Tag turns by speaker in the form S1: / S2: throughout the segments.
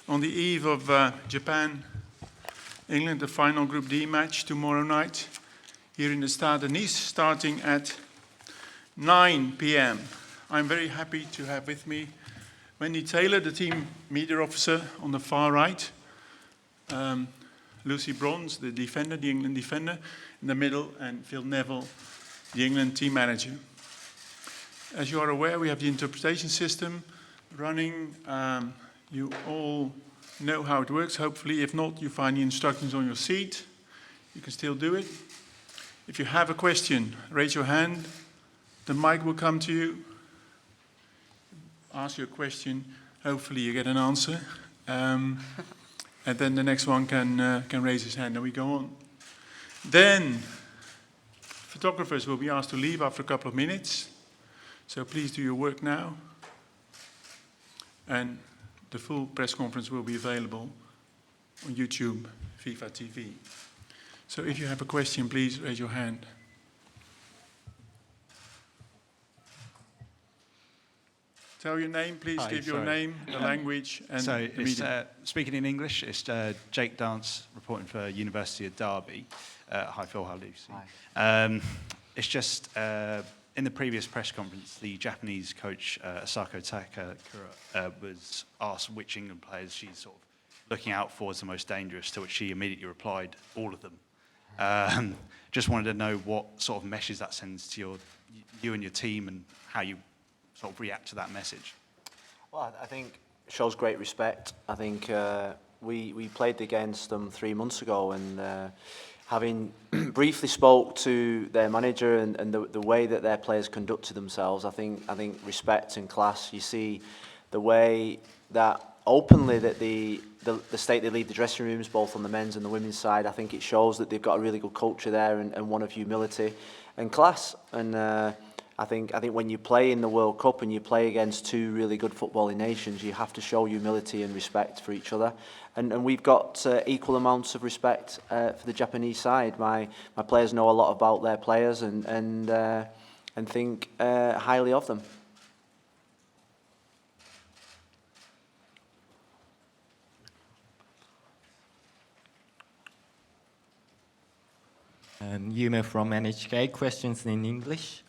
S1: on the eve of Japan, England, the final Group D match tomorrow night here in the Stade de Nice, starting at 9 p.m. I'm very happy to have with me Wendy Taylor, the team media officer on the far right, Lucy Bronze, the defender, the England defender, in the middle, and Phil Neville, the England team manager. As you are aware, we have the interpretation system running. You all know how it works, hopefully. If not, you find the instructions on your seat. You can still do it. If you have a question, raise your hand. The mic will come to you. Ask your question. Hopefully you get an answer. And then the next one can raise his hand and we go on. Then, photographers will be asked to leave after a couple of minutes. So please do your work now. And the full press conference will be available on YouTube, FIFA TV. So if you have a question, please raise your hand. Tell your name, please. Give your name, the language, and the media.
S2: Speaking in English, it's Jake Dance reporting for University of Derby. Hi, Phil. How Lucy? Hi. It's just in the previous press conference, the Japanese coach Asako Takakura was asked which England players she's sort of looking out for as the most dangerous, to which she immediately replied, all of them. Just wanted to know what sort of message that sends to you and your team, and how you sort of react to that message.
S3: Well, I think it shows great respect. I think we played against them 3 months ago, and having briefly spoke to their manager and the way that their players conducted themselves, I think respect and class. You see the way that openly that the state they leave the dressing rooms, both on the men's and the women's side. I think it shows that they've got a really good culture there, and one of humility and class. And I think when you play in the World Cup and you play against two really good footballing nations, you have to show humility and respect for each other. And we've got equal amounts of respect for the Japanese side. My players know a lot about their players and think highly of them.
S4: Yume from NHK. Questions in English.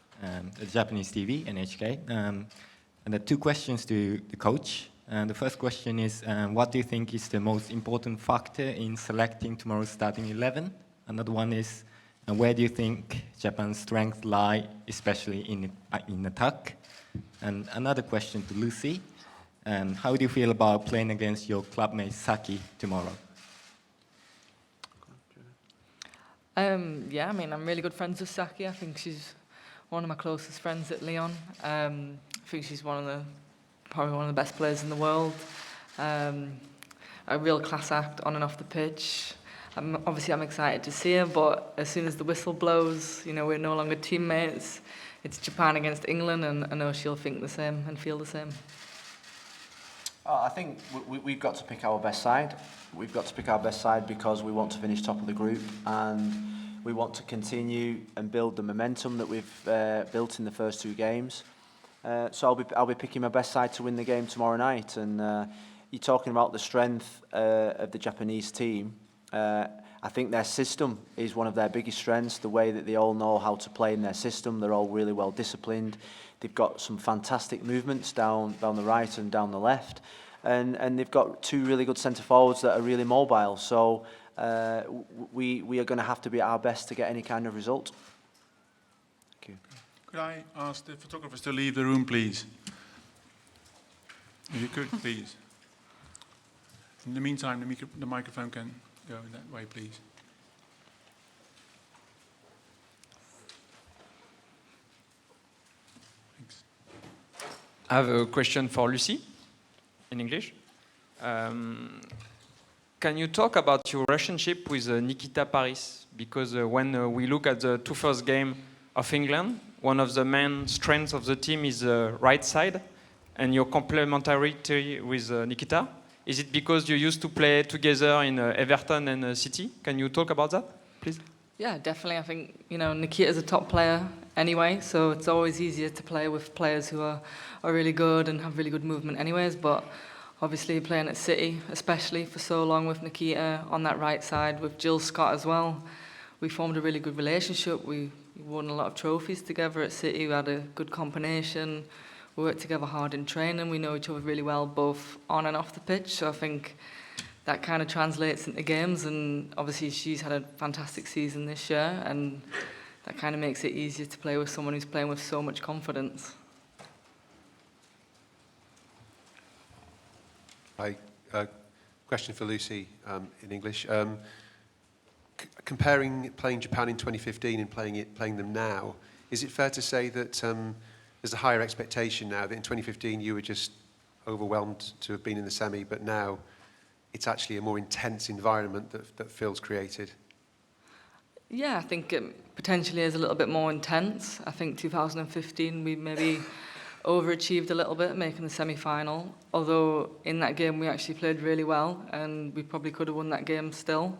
S4: The Japanese TV, NHK. And the two questions to the coach. The first question is, what do you think is the most important factor in selecting tomorrow's starting 11? Another one is, where do you think Japan's strengths lie, especially in attack? And another question to Lucy, how do you feel about playing against your clubmate Saki tomorrow?
S5: Yeah, I mean, I'm really good friends with Saki. I think she's one of my closest friends at Lyon. I think she's probably one of the best players in the world. A real class act on and off the pitch. Obviously, I'm excited to see her, but as soon as the whistle blows, we're no longer teammates. It's Japan against England, and I know she'll think the same and feel the same.
S3: I think we've got to pick our best side. We've got to pick our best side because we want to finish top of the group, and we want to continue and build the momentum that we've built in the first two games. So I'll be picking my best side to win the game tomorrow night. And you're talking about the strength of the Japanese team. I think their system is one of their biggest strengths. The way that they all know how to play in their system. They're all really well disciplined. They've got some fantastic movements down the right and down the left. And they've got two really good centre forwards that are really mobile. So we are going to have to be at our best to get any kind of result. Thank you.
S1: Could I ask the photographers to leave the room, please? If you could, please. In the meantime, the microphone can go in that way, please. Thanks.
S6: I have a question for Lucy, in English. Can you talk about your relationship with Nikita Paris? Because when we look at the two first games of England, one of the main strengths of the team is the right side, and your complementarity with Nikita. Is it because you used to play together in Everton and City? Can you talk about that, please?
S5: Yeah, definitely. I think, Nikita's a top player anyway, so it's always easier to play with players who are really good and have really good movement anyways. But obviously playing at City, especially for so long with Nikita on that right side, with Jill Scott as well. We formed a really good relationship. We won a lot of trophies together at City. We had a good combination. We worked together hard in training. We know each other really well, both on and off the pitch. So I think that kind of translates into games. And obviously she's had a fantastic season this year, and that kind of makes it easier to play with someone who's playing with so much confidence.
S7: Hi. Question for Lucy in English. Comparing playing Japan in 2015 and playing them now, is it fair to say that there's a higher expectation now, that in 2015 you were just overwhelmed to have been in the semi, but now it's actually a more intense environment that Phil's created?
S5: Yeah, I think it potentially is a little bit more intense. I think 2015 we maybe overachieved a little bit, making the semi-final. Although in that game we actually played really well, and we probably could have won that game still.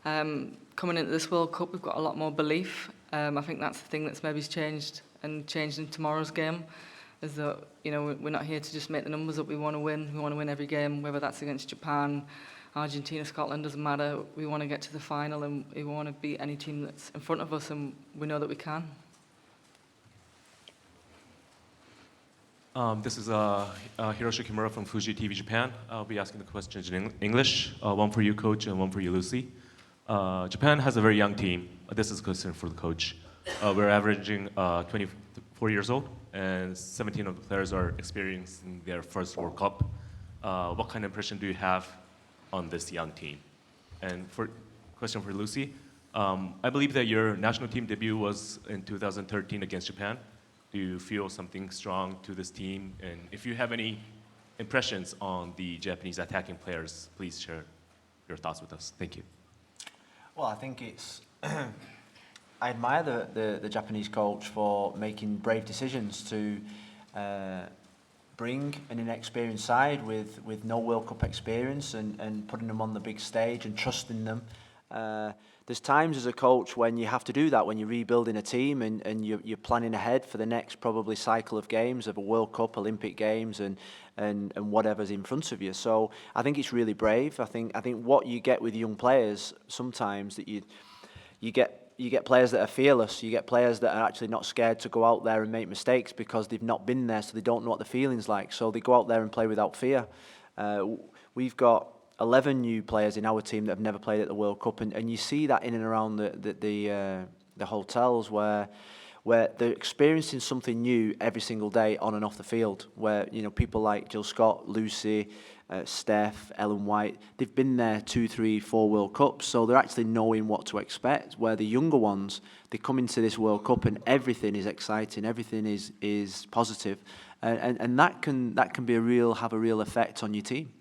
S5: Coming into this World Cup, we've got a lot more belief. I think that's the thing that's maybe changed in tomorrow's game, is that we're not here to just make the numbers up. We want to win. We want to win every game, whether that's against Japan, Argentina, Scotland, doesn't matter. We want to get to the final, and we want to beat any team that's in front of us, and we know that we can.
S8: This is Hiroshi Kimura from Fuji TV Japan. I'll be asking the questions in English, one for you, Coach, and one for you, Lucy. Japan has a very young team. This is a question for the coach. We're averaging 24 years old, and 17 of the players are experiencing their first World Cup. What kind of impression do you have on this young team? And for question for Lucy, I believe that your national team debut was in 2013 against Japan. Do you feel something strong to this team? And if you have any impressions on the Japanese attacking players, please share your thoughts with us. Thank you.
S3: Well, I think it's... I admire the Japanese coach for making brave decisions to bring an inexperienced side with no World Cup experience and putting them on the big stage and trusting them. There's times as a coach when you have to do that, when you're rebuilding a team and you're planning ahead for the next probably cycle of games, of a World Cup, Olympic Games and whatever's in front of you. So I think it's really brave. I think what you get with young players sometimes, that you get players that are fearless. You get players that are actually not scared to go out there and make mistakes because they've not been there, so they don't know what the feeling's like. So they go out there and play without fear. We've got 11 new players in our team that have never played at the World Cup, and you see that in and around the hotels where they're experiencing something new every single day on and off the field. Where people like Jill Scott, Lucy, Steph, Ellen White, they've been there 2, 3, 4 World Cups, so they're actually knowing what to expect. Where the younger ones, they come into this World Cup and everything is exciting, everything is positive, and that can have a real effect on your team.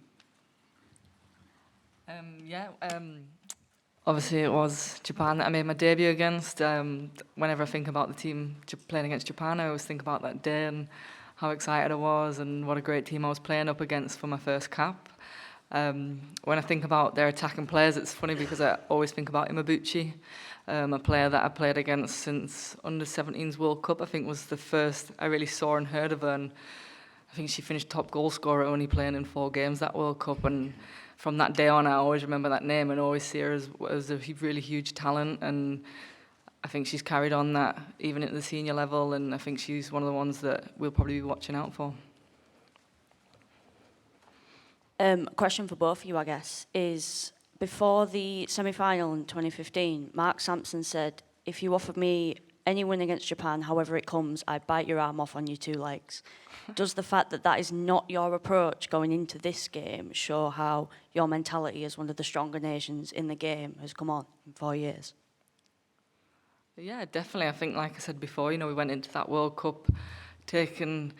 S5: Obviously it was Japan that I made my debut against. Whenever I think about the team playing against Japan, I always think about that day and how excited I was and what a great team I was playing up against for my first cap. When I think about their attacking players, it's funny because I always think about Imabuchi, a player that I played against since under-17s World Cup. I think was the first I really saw and heard of her, and I think she finished top goal scorer, only playing in 4 games that World Cup. And from that day on, I always remember that name and always see her as a really huge talent. And I think she's carried on that even at the senior level, and I think she's one of the ones that we'll probably be watching out for.
S9: Question for both of you, I guess, is before the semi-final in 2015, Mark Sampson said, if you offered me any win against Japan, however it comes, I'd bite your arm off on your 2 legs. Does the fact that that is not your approach going into this game show how your mentality as one of the stronger nations in the game has come on in 4 years?
S5: Yeah, definitely. I think, like I said before, we went into that World Cup taking,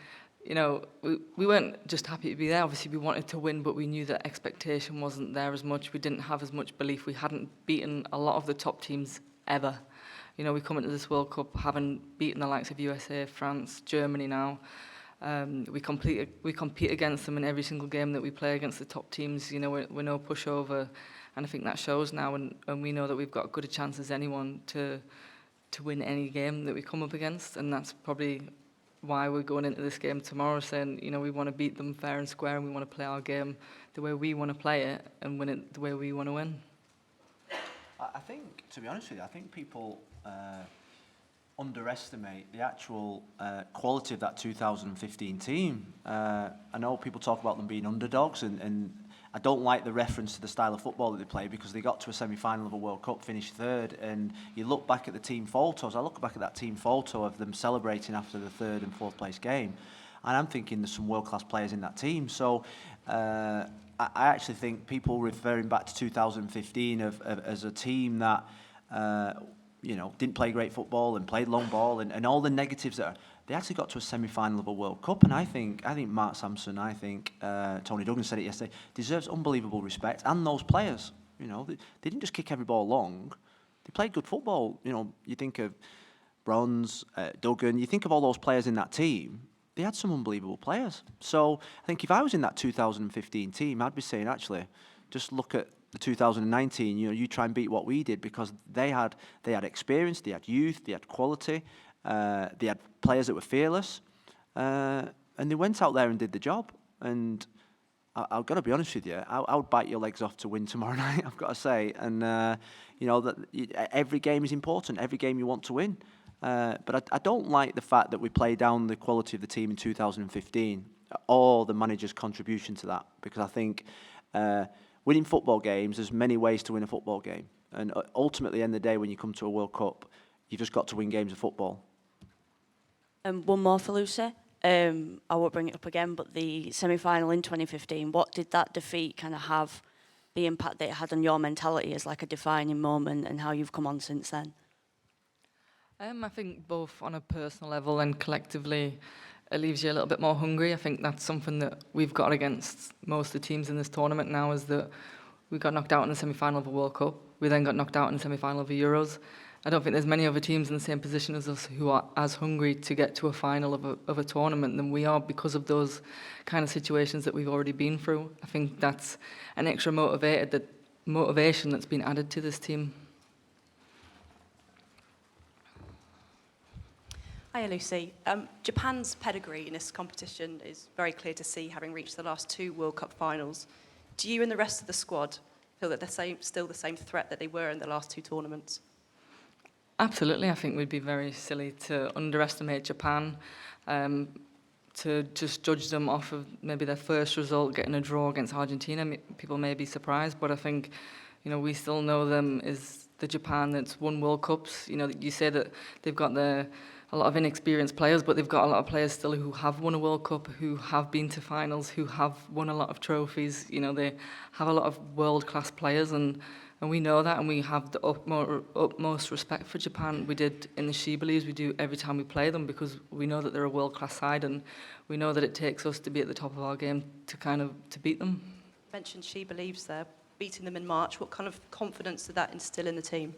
S5: we weren't just happy to be there. Obviously, we wanted to win, but we knew that expectation wasn't there as much. We didn't have as much belief. We hadn't beaten a lot of the top teams ever. We come into this World Cup having beaten the likes of USA, France, Germany now. We compete against them in every single game that we play against the top teams. We're no pushover, and I think that shows now. And we know that we've got as good a chance as anyone to win any game that we come up against, and that's probably why we're going into this game tomorrow, saying, you know, we want to beat them fair and square, and we want to play our game the way we want to play it and win it the way we want to win.
S3: I think, to be honest with you, I think people underestimate the actual quality of that 2015 team. I know people talk about them being underdogs, and I don't like the reference to the style of football that they play, because they got to a semi-final of a World Cup, finished third, and you look back at the team photos. I look back at that team photo of them celebrating after the third and fourth place game, and I'm thinking there's some world-class players in that team. So I actually think people referring back to 2015 as a team that you know, didn't play great football and played long ball and all the negatives that are, they actually got to a semi-final of a World Cup, and I think Mark Sampson, I think Tony Duggan said it yesterday, deserves unbelievable respect, and those players, you know, they didn't just kick every ball long, they played good football. You know, you think of Bronze, Duggan, you think of all those players in that team, they had some unbelievable players. So I think if I was in that 2015 team, I'd be saying, actually, just look at the 2019, you know, you try and beat what we did, because they had experience, they had youth, they had quality, they had players that were fearless, and they went out there and did the job. And I've got to be honest with you, I would bite your legs off to win tomorrow night, I've got to say. And you know, that every game is important, every game you want to win. But I don't like the fact that we play down the quality of the team in 2015, or the manager's contribution to that, because I think winning football games, there's many ways to win a football game. And ultimately, at the end of the day, when you come to a World Cup, you've just got to win games of football.
S9: One more for Lucy. I won't bring it up again, but the semi-final in 2015, what did that defeat kind of have, the impact that it had on your mentality as like a defining moment, and how you've come on since then?
S5: I think both on a personal level and collectively, it leaves you a little bit more hungry. I think that's something that we've got against most of the teams in this tournament now, is that we got knocked out in the semi-final of a World Cup. We then got knocked out in the semi-final of the Euros. I don't think there's many other teams in the same position as us who are as hungry to get to a final of a tournament than we are, because of those kind of situations that we've already been through. I think that's an extra motivation that's been added to this team.
S10: Hiya, Lucy. Japan's pedigree in this competition is very clear to see, having reached the last 2 World Cup finals. Do you and the rest of the squad feel that they're still the same threat that they were in the last 2 tournaments?
S5: Absolutely. I think we'd be very silly to underestimate Japan, to just judge them off of maybe their first result, getting a draw against Argentina. People may be surprised, but I think, you know, we still know them as the Japan that's won World Cups. You know, you say that they've got a lot of inexperienced players, but they've got a lot of players still who have won a World Cup, who have been to finals, who have won a lot of trophies. You know, they have a lot of world-class players, and we know that, and we have the utmost respect for Japan. We did in the She Believes, we do every time we play them, because we know that they're a world-class side, and we know that it takes us to be at the top of our game to beat them.
S10: You mentioned She Believes there, beating them in March. What kind of confidence did that instill in the team?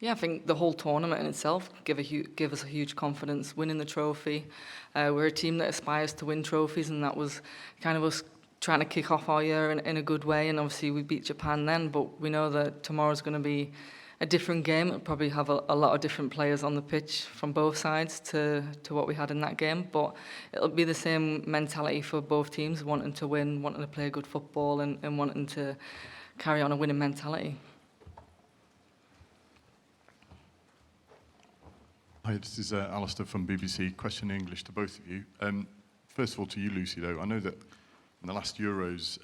S5: Yeah, I think the whole tournament in itself give us a huge confidence. Winning the trophy, we're a team that aspires to win trophies, and that was kind of us trying to kick off our year in a good way. And obviously we beat Japan then, but we know that tomorrow's going to be a different game. It'll probably have a lot of different players on the pitch from both sides to what we had in that game, but it'll be the same mentality for both teams, wanting to win, wanting to play good football, and wanting to carry on a winning mentality.
S11: Hi, this is Alistair from BBC. Question in English to both of you. First of all, to you, Lucy, though, I know that in the last Euros,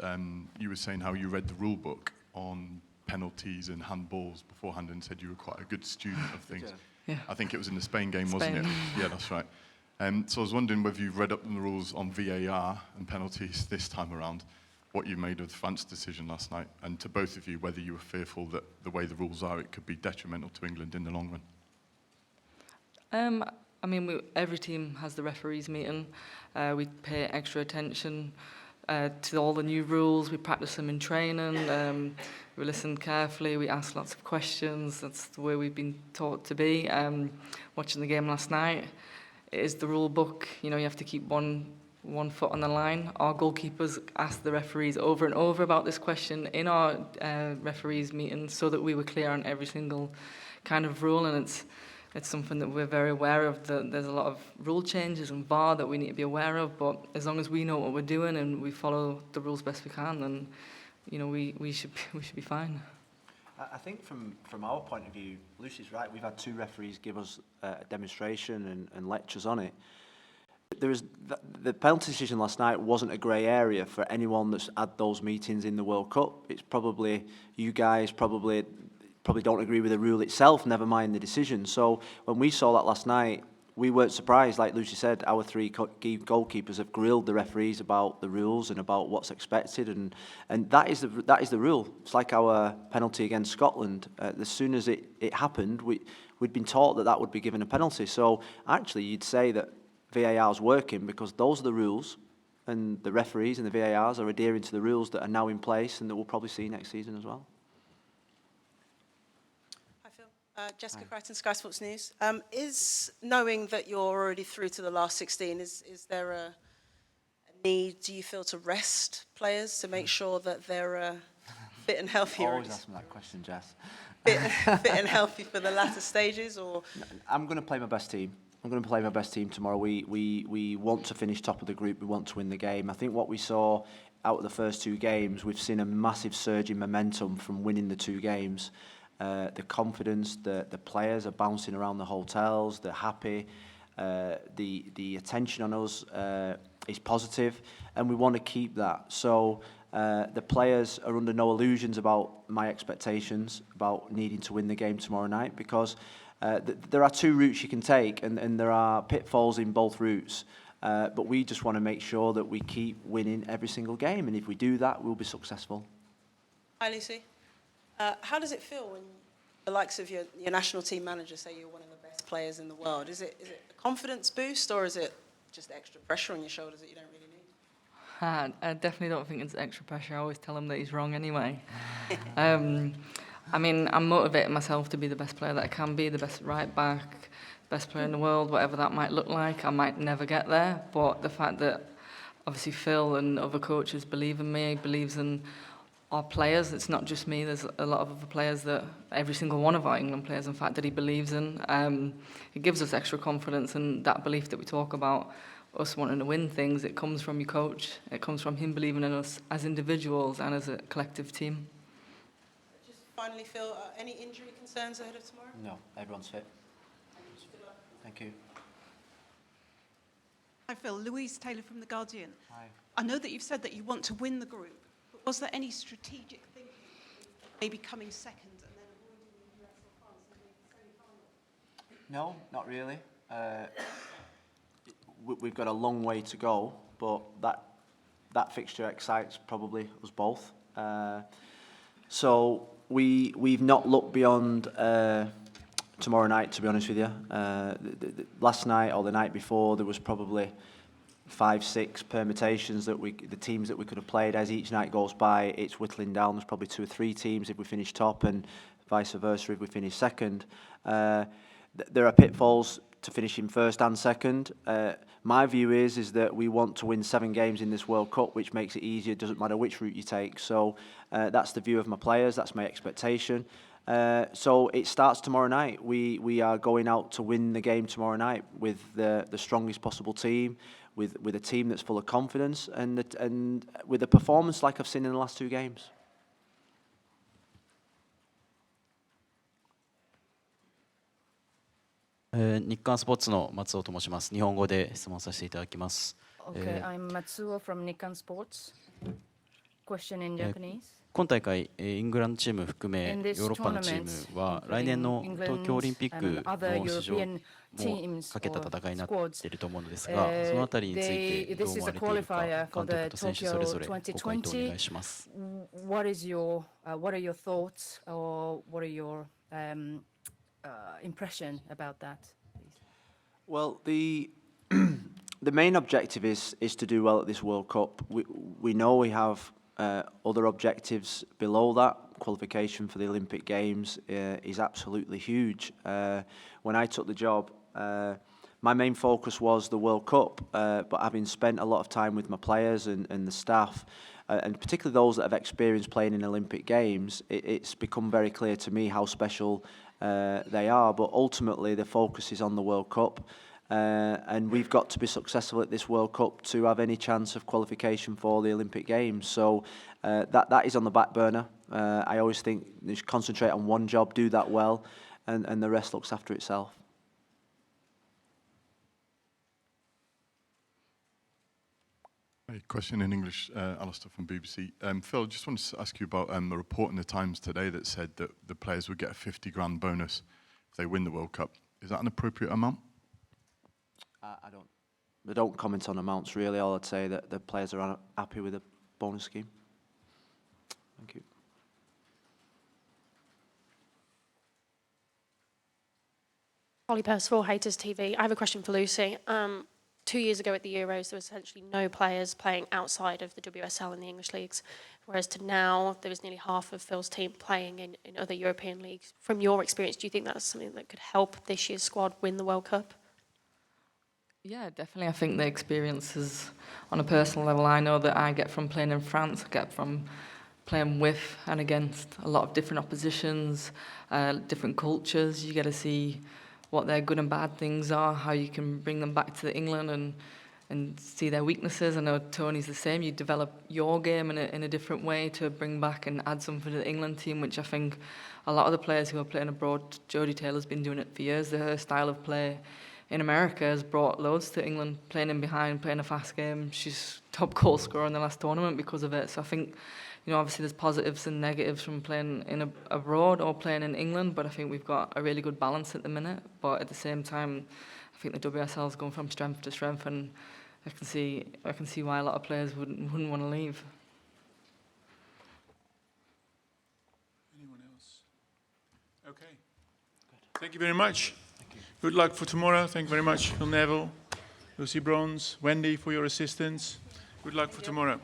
S11: you were saying how you read the rule book on penalties and handballs beforehand and said you were quite a good student of things.
S5: Yeah.
S11: I think it was in the Spain game, wasn't it? Yeah, that's right. So I was wondering whether you've read up on the rules on VAR and penalties this time around, what you made of France's decision last night, and to both of you, whether you were fearful that the way the rules are, it could be detrimental to England in the long run.
S5: I mean, every team has the referees meeting. We pay extra attention to all the new rules. We practice them in training. We listen carefully. We ask lots of questions. That's the way we've been taught to be. Watching the game last night, it is the rule book. You know, you have to keep one foot on the line. Our goalkeepers asked the referees over and over about this question in our referees meeting, so that we were clear on every single kind of rule. And it's something that we're very aware of. That there's a lot of rule changes and VAR that we need to be aware of. But as long as we know what we're doing and we follow the rules best we can, then we should be fine.
S3: I think from our point of view, Lucy's right. We've had 2 referees give us a demonstration and lectures on it. The penalty decision last night wasn't a grey area for anyone that's had those meetings in the World Cup. It's probably, you guys probably don't agree with the rule itself, never mind the decision. So when we saw that last night, we weren't surprised. Like Lucy said, our 3 goalkeepers have grilled the referees about the rules and about what's expected, and that is the rule. It's like our penalty against Scotland. As soon as it happened, we'd been taught that would be given a penalty. So actually, you'd say that VAR is working because those are the rules, and the referees and the VARs are adhering to the rules that are now in place and that we'll probably see next season as well.
S12: Hi Phil, Jessica Crichton, Sky Sports News. Is knowing that you're already through to the last 16, is there a need, do you feel, to rest players to make sure that they're fit and healthy?
S3: Always ask me that question, Jess.
S12: Fit and healthy for the latter stages, or?
S3: I'm going to play my best team. I'm going to play my best team tomorrow. We want to finish top of the group. We want to win the game. I think what we saw out of the first 2 games, we've seen a massive surge in momentum from winning the 2 games. The confidence, the players are bouncing around the hotels. They're happy. The attention on us is positive, and we want to keep that. So the players are under no illusions about my expectations about needing to win the game tomorrow night, because there are 2 routes you can take, and there are pitfalls in both routes. But we just want to make sure that we keep winning every single game, and if we do that, we'll be successful.
S12: Hi Lucy. How does it feel when the likes of your national team manager say you're one of the best players in the world? Is it a confidence boost, or is it just extra pressure on your shoulders that you don't really need?
S5: I definitely don't think it's extra pressure. I always tell him that he's wrong anyway. I mean, I'm motivating myself to be the best player that I can be, the best right back, best player in the world, whatever that might look like. I might never get there, but the fact that obviously Phil and other coaches believe in me, believes in our players, it's not just me, there's a lot of other players that, every single one of our England players, in fact, that he believes in. It gives us extra confidence, and that belief that we talk about, us wanting to win things, it comes from your coach, it comes from him believing in us as individuals and as a collective team.
S12: Finally, Phil, any injury concerns ahead of tomorrow?
S3: No, everyone's fit. Thank you.
S13: Hi Phil, Louise Taylor from The Guardian.
S3: Hi.
S13: I know that you've said that you want to win the group, but was there any strategic thinking, maybe coming second and then avoiding the US or France and the semi-final?
S3: No, not really. We've got a long way to go, but that fixture excites probably us both. So we've not looked beyond tomorrow night, to be honest with you. Last night or the night before, there was probably 5-6 permutations that the teams that we could have played. As each night goes by, it's whittling down. There's probably 2 or 3 teams if we finish top, and vice versa if we finish second. There are pitfalls to finishing first and second. My view is that we want to win 7 games in this World Cup, which makes it easier. It doesn't matter which route you take. So that's the view of my players. That's my expectation. So it starts tomorrow night. We are going out to win the game tomorrow night with the strongest possible team, with a team that's full of confidence, and with a performance like I've seen in the last 2 games.
S14: Okay,
S15: I'm Matsuo from Nikkan Sports. Question in Japanese.
S14: 今大会、イングランドチーム含めヨーロッパのチームは来年の東京オリンピックの出場もかけた戦いになっていると思うのですが、そのあたりについてどう思われているか、監督と選手それぞれご回答お願いします。
S15: What are your thoughts, or what are your impression about that?
S3: Well, the main objective is to do well at this World Cup. We know we have other objectives below that. Qualification for the Olympic Games is absolutely huge. When I took the job, my main focus was the World Cup, but having spent a lot of time with my players and the staff, and particularly those that have experienced playing in Olympic Games, it's become very clear to me how special they are. But ultimately, the focus is on the World Cup. And we've got to be successful at this World Cup to have any chance of qualification for the Olympic Games. So that is on the back burner. I always think you should concentrate on one job, do that well, and the rest looks after itself.
S11: A question in English, Alistair from BBC. Phil, just wanted to ask you about a report in the Times today that said that the players would get a 50 grand bonus if they win the World Cup. Is that an appropriate amount?
S3: I don't comment on amounts really. All I'd say that the players are happy with the bonus scheme. Thank you.
S16: Holly Percival, Haters TV. I have a question for Lucy. 2 years ago at the Euros, there was essentially no players playing outside of the WSL in the English leagues, whereas to now, there was nearly half of Phil's team playing in other European leagues. From your experience, do you think that's something that could help this year's squad win the World Cup?
S5: Yeah, definitely. I think the experiences on a personal level, I know that I get from playing in France, I get from playing with and against a lot of different oppositions, different cultures. You get to see what their good and bad things are, how you can bring them back to England and see their weaknesses. I know Tony's the same. You develop your game in a different way to bring back and add something to the England team, which I think a lot of the players who are playing abroad, Jodie Taylor's been doing it for years. Her style of play in America has brought loads to England, playing in behind, playing a fast game. She's top goal scorer in the last tournament because of it. So I think, you know, obviously there's positives and negatives from playing abroad or playing in England, but I think we've got a really good balance at the minute. But at the same time, I think the WSL is going from strength to strength, and I can see why a lot of players wouldn't want to leave.
S1: Anyone else? Okay. Thank you very much. Good luck for tomorrow. Thank you very much, Phil Neville, Lucy Bronze, Wendy for your assistance. Good luck for tomorrow.